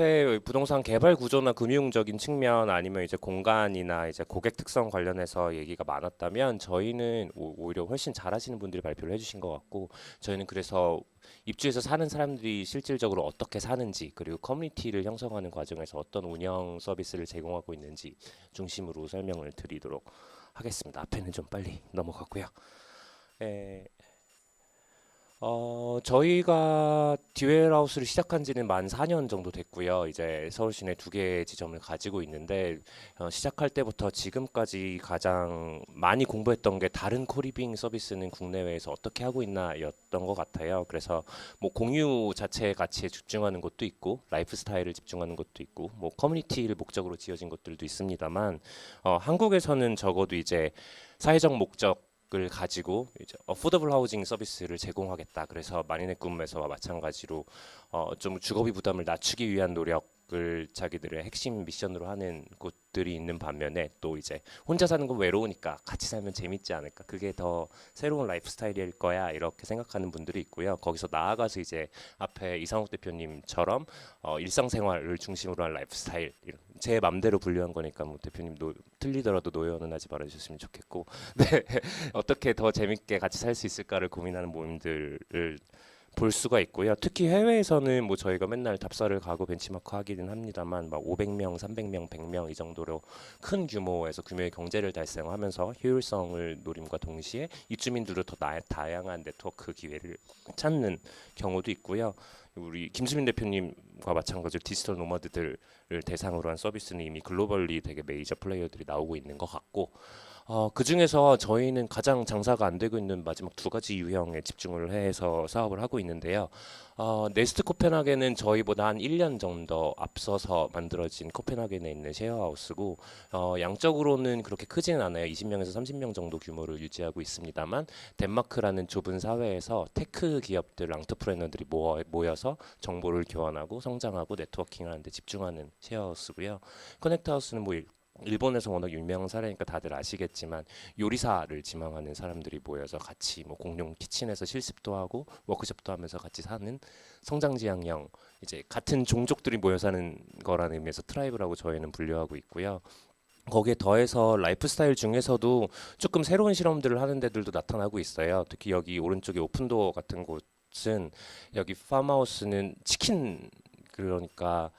앞에 부동산 개발 구조나 금융적인 측면 아니면 이제 공간이나 이제 고객 특성 관련해서 얘기가 많았다면 저희는 오히려 훨씬 잘하시는 분들이 발표를 해주신 것 같고 저희는 그래서 입주해서 사는 사람들이 실질적으로 어떻게 사는지 그리고 커뮤니티를 형성하는 과정에서 어떤 운영 서비스를 제공하고 있는지 중심으로 설명을 드리도록 하겠습니다. 앞에는 좀 빨리 넘어가고요. 에, 저희가 듀얼하우스를 시작한 지는 만 4년 정도 됐고요. 이제 서울 시내 두 개의 지점을 가지고 있는데 시작할 때부터 지금까지 가장 많이 공부했던 게 다른 코리빙 서비스는 국내외에서 어떻게 하고 있나였던 것 같아요. 그래서 뭐 공유 자체의 가치에 집중하는 것도 있고 라이프 스타일을 집중하는 것도 있고 뭐 커뮤니티를 목적으로 지어진 것들도 있습니다만 한국에서는 적어도 이제 사회적 목적 을 가지고 이제 어포더블 하우징 서비스를 제공하겠다. 그래서 마린의 꿈에서와 마찬가지로 좀 주거비 부담을 낮추기 위한 노력을 자기들의 핵심 미션으로 하는 곳들이 있는 반면에 또 이제 혼자 사는 건 외로우니까 같이 살면 재밌지 않을까. 그게 더 새로운 라이프 스타일일 거야. 이렇게 생각하는 분들이 있고요. 거기서 나아가서 이제 앞에 이상욱 대표님처럼 일상생활을 중심으로 한 라이프 스타일 제 맘대로 분류한 거니까 뭐 대표님 틀리더라도 노여는 하지 말아주셨으면 좋겠고 네 어떻게 더 재밌게 같이 살 수 있을까를 고민하는 모임들을 볼 수가 있고요. 특히 해외에서는 뭐 저희가 맨날 답사를 가고 벤치마크 하기는 합니다만 막 500명, 300명, 100명 이 정도로 큰 규모에서 규모의 경제를 달성하면서 효율성을 노림과 동시에 입주민들도 더 다양한 네트워크 기회를 찾는 경우도 있고요. 우리 김수민 대표님과 마찬가지로 디지털 노마드들을 대상으로 한 서비스는 이미 글로벌리 되게 메이저 플레이어들이 나오고 있는 것 같고 그 중에서 저희는 가장 장사가 안 되고 있는 마지막 두 가지 유형에 집중을 해서 사업을 하고 있는데요. 네스트 코펜하겐은 저희보다 한 1년 정도 앞서서 만들어진 코펜하겐에 있는 셰어하우스고 양적으로는 그렇게 크지는 않아요. 20명에서 30명 정도 규모를 유지하고 있습니다만 덴마크라는 좁은 사회에서 테크 기업들, 앙트프레너들이 모여서 정보를 교환하고 성장하고 네트워킹을 하는 데 집중하는 셰어하우스고요. 커넥트하우스는 뭐 일본에서 워낙 유명한 사례니까 다들 아시겠지만 요리사를 지망하는 사람들이 모여서 같이 뭐 공용 키친에서 실습도 하고 워크숍도 하면서 같이 사는 성장지향형 이제 같은 종족들이 모여 사는 거라는 의미에서 트라이브라고 저희는 분류하고 있고요. 거기에 더해서 라이프 스타일 중에서도 조금 새로운 실험들을 하는 데들도 나타나고 있어요. 특히 여기 오른쪽에 오픈도어 같은 곳은 여기 팜하우스는 치킨 그러니까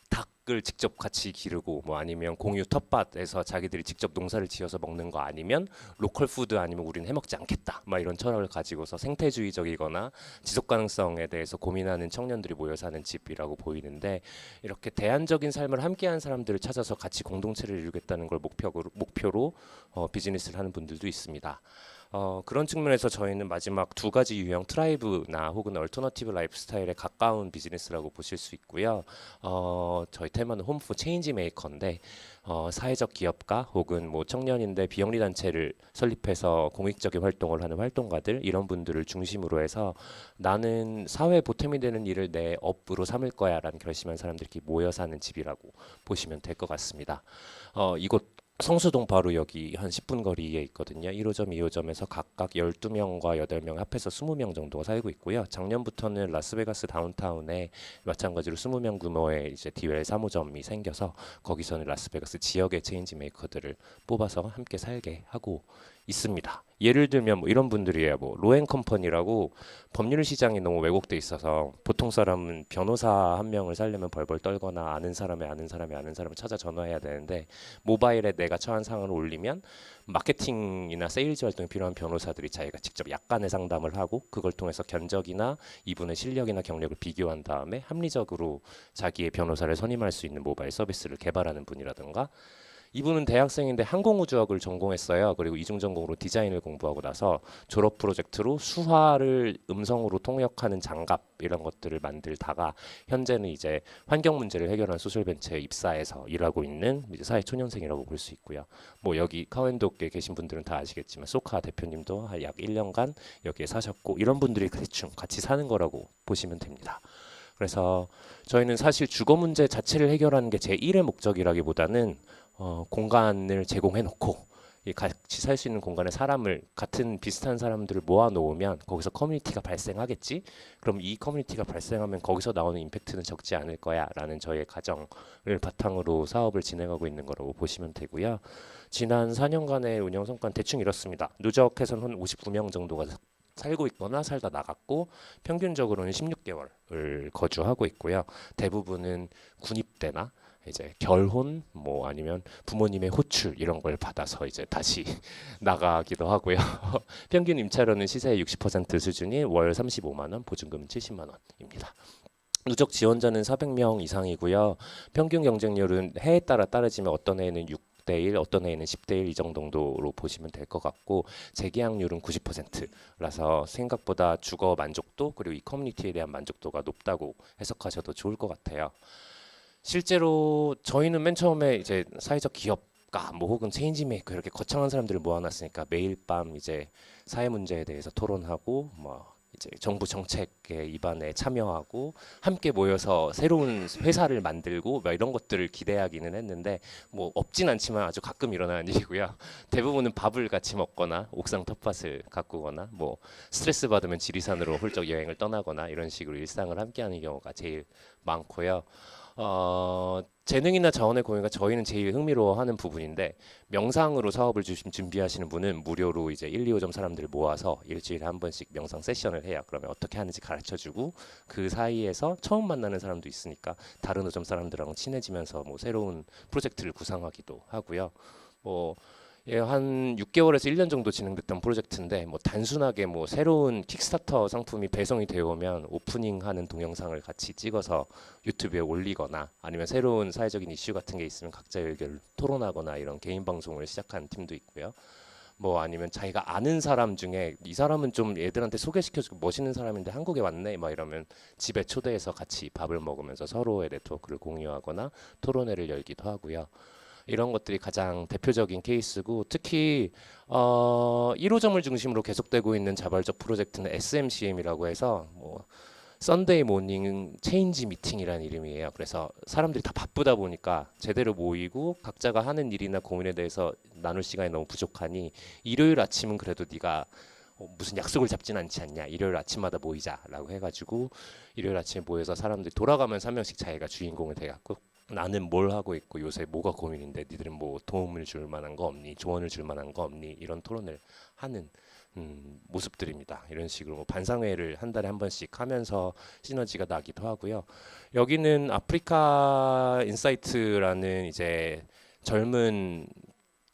닭을 직접 같이 기르고 뭐 아니면 공유 텃밭에서 자기들이 직접 농사를 지어서 먹는 거 아니면 로컬 푸드 아니면 우리는 해먹지 않겠다 막 이런 철학을 가지고서 생태주의적이거나 지속 가능성에 대해서 고민하는 청년들이 모여 사는 집이라고 보이는데 이렇게 대안적인 삶을 함께하는 사람들을 찾아서 같이 공동체를 이루겠다는 걸 목표로 비즈니스를 하는 분들도 있습니다. 그런 측면에서 저희는 마지막 두 가지 유형 트라이브나 혹은 얼터너티브 라이프 스타일에 가까운 비즈니스라고 보실 수 있고요. 저희 테마는 홈 포 체인지 메이커인데 사회적 기업가 혹은 뭐 청년인데 비영리 단체를 설립해서 공익적인 활동을 하는 활동가들 이런 분들을 중심으로 해서 나는 사회 보탬이 되는 일을 내 업으로 삼을 거야라는 결심한 사람들이 모여 사는 집이라고 보시면 될 것 같습니다. 이곳 성수동 바로 여기 한 10분 거리에 있거든요. 1호점, 2호점에서 각각 12명과 8명 합해서 20명 정도가 살고 있고요. 작년부터는 라스베가스 다운타운에 마찬가지로 20명 규모의 이제 디웰 3호점이 생겨서 거기서는 라스베가스 지역의 체인지 메이커들을 뽑아서 함께 살게 하고 있습니다. 예를 들면 뭐 이런 분들이에요. 뭐 로앤컴퍼니라고 법률 시장이 너무 왜곡돼 있어서 보통 사람은 변호사 한 명을 살려면 벌벌 떨거나 아는 사람의 아는 사람의 아는 사람을 찾아 전화해야 되는데 모바일에 내가 처한 상황을 올리면 마케팅이나 세일즈 활동에 필요한 변호사들이 자기가 직접 약간의 상담을 하고 그걸 통해서 견적이나 이분의 실력이나 경력을 비교한 다음에 합리적으로 자기의 변호사를 선임할 수 있는 모바일 서비스를 개발하는 분이라든가 이분은 대학생인데 항공우주학을 전공했어요. 그리고 이중 전공으로 디자인을 공부하고 나서 졸업 프로젝트로 수화를 음성으로 통역하는 장갑 이런 것들을 만들다가 현재는 이제 환경 문제를 해결하는 소셜 벤처에 입사해서 일하고 있는 이제 사회 초년생이라고 볼 수 있고요. 뭐 여기 카웬도에 계신 분들은 다 아시겠지만 소카 대표님도 약 1년간 여기에 사셨고 이런 분들이 대충 같이 사는 거라고 보시면 됩니다. 그래서 저희는 사실 주거 문제 자체를 해결하는 게 제1의 목적이라기보다는 공간을 제공해 놓고 이 같이 살 수 있는 공간에 사람을 같은 비슷한 사람들을 모아 놓으면 거기서 커뮤니티가 발생하겠지. 그럼 이 커뮤니티가 발생하면 거기서 나오는 임팩트는 적지 않을 거야라는 저의 가정을 바탕으로 사업을 진행하고 있는 거라고 보시면 되고요. 지난 4년간의 운영 성과는 대충 이렇습니다. 누적해서는 한 59명 정도가 살고 있거나 살다 나갔고 평균적으로는 16개월을 거주하고 있고요. 대부분은 군입대나 이제 결혼 뭐 아니면 부모님의 호출 이런 걸 받아서 이제 다시 나가기도 하고요. 평균 임차료는 시세의 60% 수준이 월 35만 원, 보증금은 70만 원입니다. 누적 지원자는 400명 이상이고요. 평균 경쟁률은 해에 따라 따르지만 어떤 해에는 6대 1, 어떤 해에는 10대 1 이 정도로 보시면 될 것 같고 재계약률은 90%라서 생각보다 주거 만족도 그리고 이 커뮤니티에 대한 만족도가 높다고 해석하셔도 좋을 것 같아요. 실제로 저희는 맨 처음에 이제 사회적 기업가 뭐 혹은 체인지 메이커 이렇게 거창한 사람들을 모아놨으니까 매일 밤 이제 사회 문제에 대해서 토론하고 뭐 이제 정부 정책에 입안에 참여하고 함께 모여서 새로운 회사를 만들고 뭐 이런 것들을 기대하기는 했는데 뭐 없진 않지만 아주 가끔 일어나는 일이고요. 대부분은 밥을 같이 먹거나 옥상 텃밭을 가꾸거나 뭐 스트레스 받으면 지리산으로 훌쩍 여행을 떠나거나 이런 식으로 일상을 함께하는 경우가 제일 많고요. 재능이나 자원의 공유가 저희는 제일 흥미로워하는 부분인데 명상으로 사업을 준비하시는 분은 무료로 이제 1, 2호점 사람들을 모아서 일주일에 한 번씩 명상 세션을 해요. 그러면 어떻게 하는지 가르쳐주고 그 사이에서 처음 만나는 사람도 있으니까 다른 호점 사람들하고 친해지면서 뭐 새로운 프로젝트를 구상하기도 하고요. 뭐 예, 한 6개월에서 1년 정도 진행됐던 프로젝트인데 뭐 단순하게 뭐 새로운 킥스타터 상품이 배송이 되어 오면 오프닝하는 동영상을 같이 찍어서 유튜브에 올리거나 아니면 새로운 사회적인 이슈 같은 게 있으면 각자의 의견을 토론하거나 이런 개인 방송을 시작한 팀도 있고요. 뭐 아니면 자기가 아는 사람 중에 이 사람은 좀 애들한테 소개시켜주고 멋있는 사람인데 한국에 왔네 막 이러면 집에 초대해서 같이 밥을 먹으면서 서로의 네트워크를 공유하거나 토론회를 열기도 하고요. 이런 것들이 가장 대표적인 케이스고 특히 1호점을 중심으로 계속되고 있는 자발적 프로젝트는 SMCM이라고 해서 뭐 썬데이 모닝 체인지 미팅이라는 이름이에요. 그래서 사람들이 다 바쁘다 보니까 제대로 모이고 각자가 하는 일이나 고민에 대해서 나눌 시간이 너무 부족하니 일요일 아침은 그래도 네가 무슨 약속을 잡진 않지 않냐 일요일 아침마다 모이자라고 해가지고 일요일 아침에 모여서 사람들이 돌아가면서 한 명씩 자기가 주인공이 돼갖고 나는 뭘 하고 있고 요새 뭐가 고민인데 니들은 뭐 도움을 줄 만한 거 없니 조언을 줄 만한 거 없니 이런 토론을 하는 모습들입니다. 이런 식으로 뭐 반상회를 한 달에 한 번씩 하면서 시너지가 나기도 하고요. 여기는 아프리카 인사이트라는 이제 젊은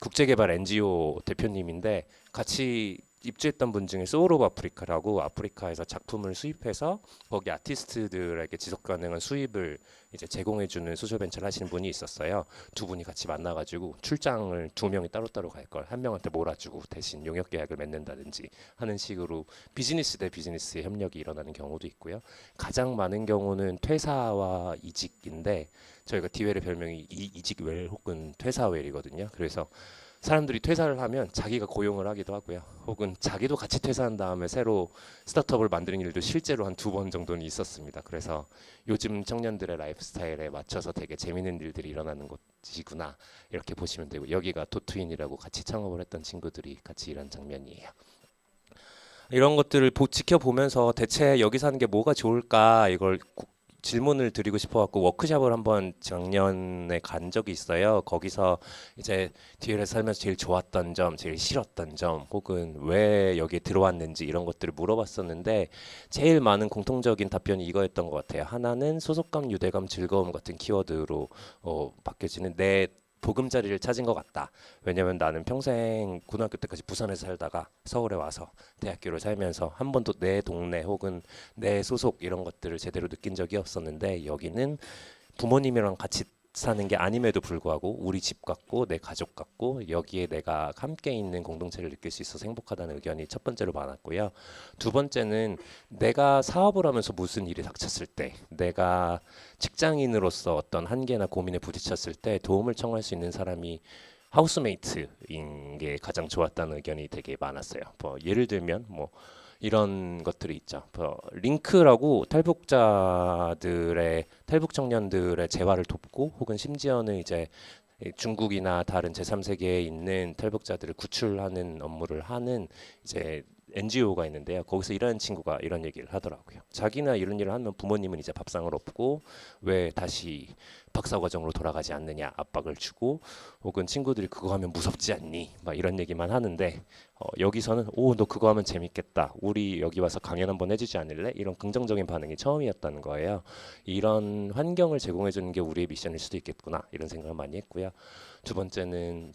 국제개발 NGO 대표님인데 같이 입주했던 분 중에 소울 오브 아프리카라고 아프리카에서 작품을 수입해서 거기 아티스트들에게 지속 가능한 수입을 이제 제공해주는 소셜 벤처를 하시는 분이 있었어요. 두 분이 같이 만나가지고 출장을 두 명이 따로따로 갈 걸 한 명한테 몰아주고 대신 용역 계약을 맺는다든지 하는 식으로 비즈니스 대 비즈니스의 협력이 일어나는 경우도 있고요. 가장 많은 경우는 퇴사와 이직인데 저희가 디웰의 별명이 이직웰 혹은 퇴사웰이거든요. 그래서 사람들이 퇴사를 하면 자기가 고용을 하기도 하고요. 혹은 자기도 같이 퇴사한 다음에 새로 스타트업을 만드는 일도 실제로 한 2번 정도는 있었습니다. 그래서 요즘 청년들의 라이프 스타일에 맞춰서 되게 재밌는 일들이 일어나는 곳이구나 이렇게 보시면 되고 여기가 도트윈이라고 같이 창업을 했던 친구들이 같이 일한 장면이에요. 이런 것들을 지켜보면서 대체 여기 사는 게 뭐가 좋을까 이걸 질문을 드리고 싶어갖고 워크숍을 한번 작년에 간 적이 있어요. 거기서 이제 디엘에 살면서 제일 좋았던 점, 제일 싫었던 점, 혹은 왜 여기에 들어왔는지 이런 것들을 물어봤었는데 제일 많은 공통적인 답변이 이거였던 것 같아요. 하나는 소속감, 유대감, 즐거움 같은 키워드로 바뀌어지는 내 보금자리를 찾은 것 같다. 왜냐면 나는 평생 고등학교 때까지 부산에서 살다가 서울에 와서 대학교를 살면서 한 번도 내 동네 혹은 내 소속 이런 것들을 제대로 느낀 적이 없었는데 여기는 부모님이랑 같이 사는 게 아님에도 불구하고 우리 집 같고 내 가족 같고 여기에 내가 함께 있는 공동체를 느낄 수 있어서 행복하다는 의견이 첫 번째로 많았고요. 두 번째는 내가 사업을 하면서 무슨 일이 닥쳤을 때 내가 직장인으로서 어떤 한계나 고민에 부딪혔을 때 도움을 청할 수 있는 사람이 하우스메이트인 게 가장 좋았다는 의견이 되게 많았어요. 뭐 예를 들면 뭐 이런 것들이 있죠. 링크라고 탈북 청년들의 재활을 돕고 혹은 심지어는 이제 중국이나 다른 제3세계에 있는 탈북자들을 구출하는 업무를 하는 이제 NGO가 있는데요. 거기서 일하는 친구가 이런 얘기를 하더라고요. 자기나 이런 일을 하면 부모님은 이제 밥상을 엎고 왜 다시 박사 과정으로 돌아가지 않느냐 압박을 주고, 혹은 친구들이 그거 하면 무섭지 않니? 막 이런 얘기만 하는데, 여기서는 오, 너 그거 하면 재밌겠다. 우리 여기 와서 강연 한번 해주지 않을래? 이런 긍정적인 반응이 처음이었다는 거예요. 이런 환경을 제공해 주는 게 우리의 미션일 수도 있겠구나, 이런 생각을 많이 했고요. 두 번째는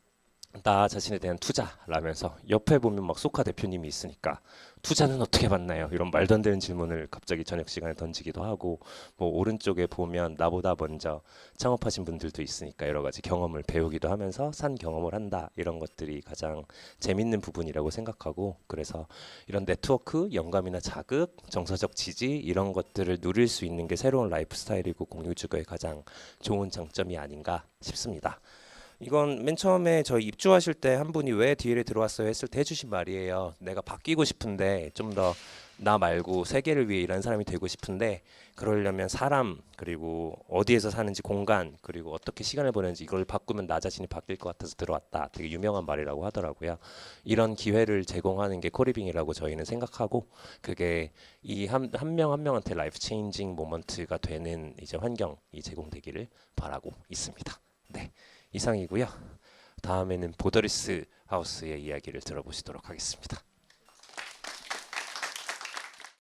나 자신에 대한 투자라면서, 옆에 보면 막 소카 대표님이 있으니까 투자는 어떻게 받나요? 이런 말도 안 되는 질문을 갑자기 저녁 시간에 던지기도 하고, 뭐 오른쪽에 보면 나보다 먼저 창업하신 분들도 있으니까 여러 가지 경험을 배우기도 하면서 산 경험을 한다, 이런 것들이 가장 재밌는 부분이라고 생각하고, 그래서 이런 네트워크, 영감이나 자극, 정서적 지지, 이런 것들을 누릴 수 있는 게 새로운 라이프 스타일이고 공유주거의 가장 좋은 장점이 아닌가 싶습니다. 이건 맨 처음에 저희 입주하실 때 한 분이 왜 DL에 들어왔어요 했을 때 해주신 말이에요. 내가 바뀌고 싶은데, 좀 더 나 말고 세계를 위해 일하는 사람이 되고 싶은데, 그러려면 사람, 그리고 어디에서 사는지 공간, 그리고 어떻게 시간을 보내는지 이걸 바꾸면 나 자신이 바뀔 것 같아서 들어왔다. 되게 유명한 말이라고 하더라고요. 이런 기회를 제공하는 게 코리빙이라고 저희는 생각하고, 그게 이 한 명 한 명한테 라이프 체인징 모먼트가 되는 이제 환경이 제공되기를 바라고 있습니다. 네. 이상이고요. 다음에는 보더리스 하우스의 이야기를 들어보시도록 하겠습니다.